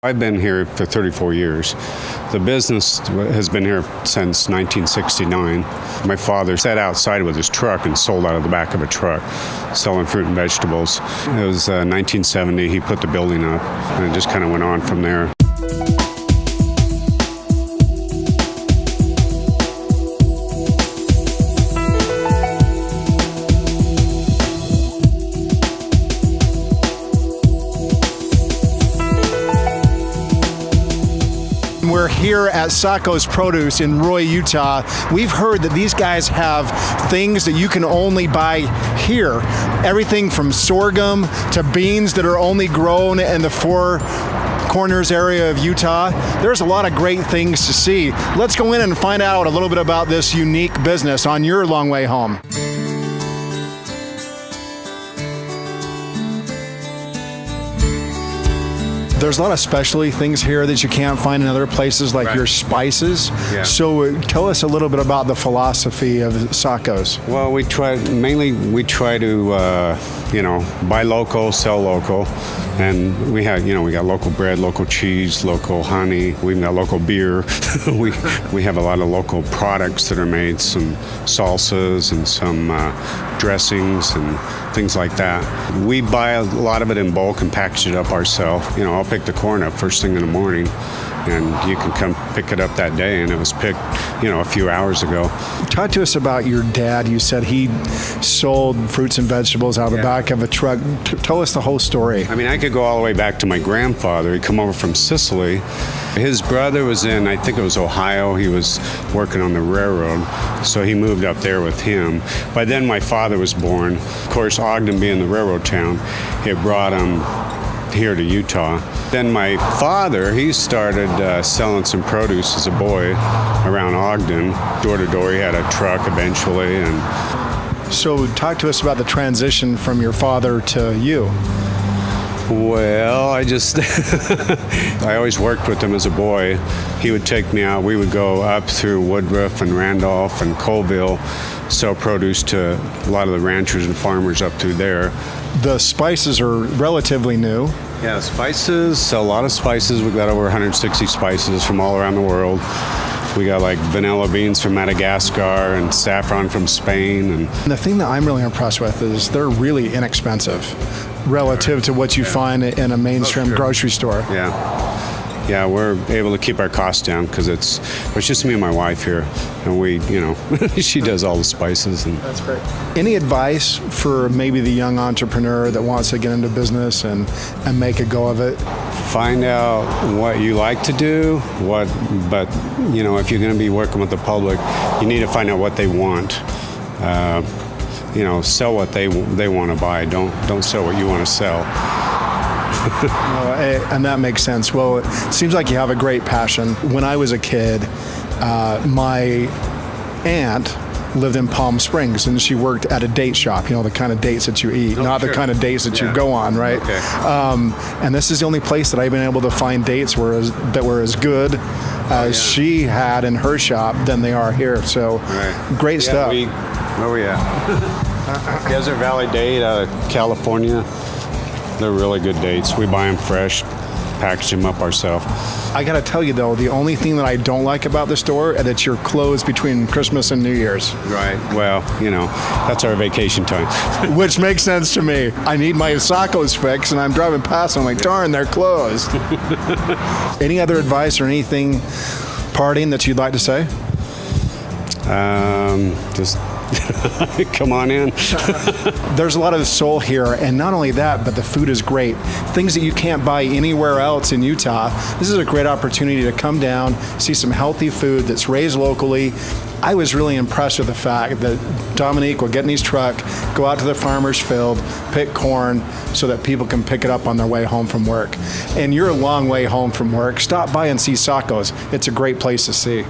I've been here for 34 years. The business has been here since 1969. My father sat outside with his truck and sold out of the back of a truck, selling fruit and vegetables. It was 1970, he put the building up, and it just kind of went on from there. We're here at SACCOS Produce in Roy, Utah. We've heard that these guys have things that you can only buy here. Everything from sorghum to beans that are only grown in the Four Corners area of Utah. There's a lot of great things to see. Let's go in and find out a little bit about this unique business on your long way home. There's a lot of specialty things here that you can't find in other places, like your spices. Yeah. So tell us a little bit about the philosophy of SACCOS. Well, we try to buy local, sell local, and we got local bread, local cheese, local honey. We've got local beer. we have a lot of local products that are made, some salsas and some dressings and things like that. We buy a lot of it in bulk and package it up ourselves. I'll pick the corn up first thing in the morning, and you can come pick it up that day, and it was picked, a few hours ago. Talk to us about your dad. You said he sold fruits and vegetables out of the back of a truck. Tell us the whole story. I could go all the way back to my grandfather. He'd come over from Sicily. His brother was in, I think it was Ohio. He was working on the railroad, so he moved up there with him. By then my father was born. Of course, Ogden being the railroad town, it brought him here to Utah. Then my father, he started selling some produce as a boy around Ogden, door to door. He had a truck eventually. And so talk to us about the transition from your father to you. Well, I always worked with him as a boy. He would take me out. We would go up through Woodruff and Randolph and Colville, sell produce to a lot of the ranchers and farmers up through there. The spices are relatively new. Yeah, spices, sell a lot of spices. We've got over 160 spices from all around the world. We got like vanilla beans from Madagascar and saffron from Spain. And the thing that I'm really impressed with is they're really inexpensive relative to what you find in a mainstream grocery store. Yeah, we're able to keep our costs down because it's just me and my wife here, and we, she does all the spices. And that's great. Any advice for maybe the young entrepreneur that wants to get into business and make a go of it? Find out what you like to do, but if you're going to be working with the public, you need to find out what they want. Sell what they want to buy. Don't sell what you want to sell. And that makes sense. Well, it seems like you have a great passion. When I was a kid, my aunt lived in Palm Springs, and she worked at a date shop, the kind of dates that you eat, the kind of dates that you go on, right? Okay. And this is the only place that I've been able to find dates that were as good as she had in her shop than they are here. So great stuff. Where we at? Desert Valley Date out of California. They're really good dates. We buy them fresh, package them up ourselves. I got to tell you, though, the only thing that I don't like about the store is that you're closed between Christmas and New Year's. Right. Well, that's our vacation time. Which makes sense to me. I need my SACCOS fix, and I'm driving past, and I'm like, darn, they're closed. Any other advice or anything parting that you'd like to say? Just come on in. There's a lot of soul here, and not only that, but the food is great. Things that you can't buy anywhere else in Utah. This is a great opportunity to come down, see some healthy food that's raised locally. I was really impressed with the fact that Dominique will get in his truck, go out to the farmer's field, pick corn so that people can pick it up on their way home from work. And you're a long way home from work. Stop by and see SACCOS. It's a great place to see.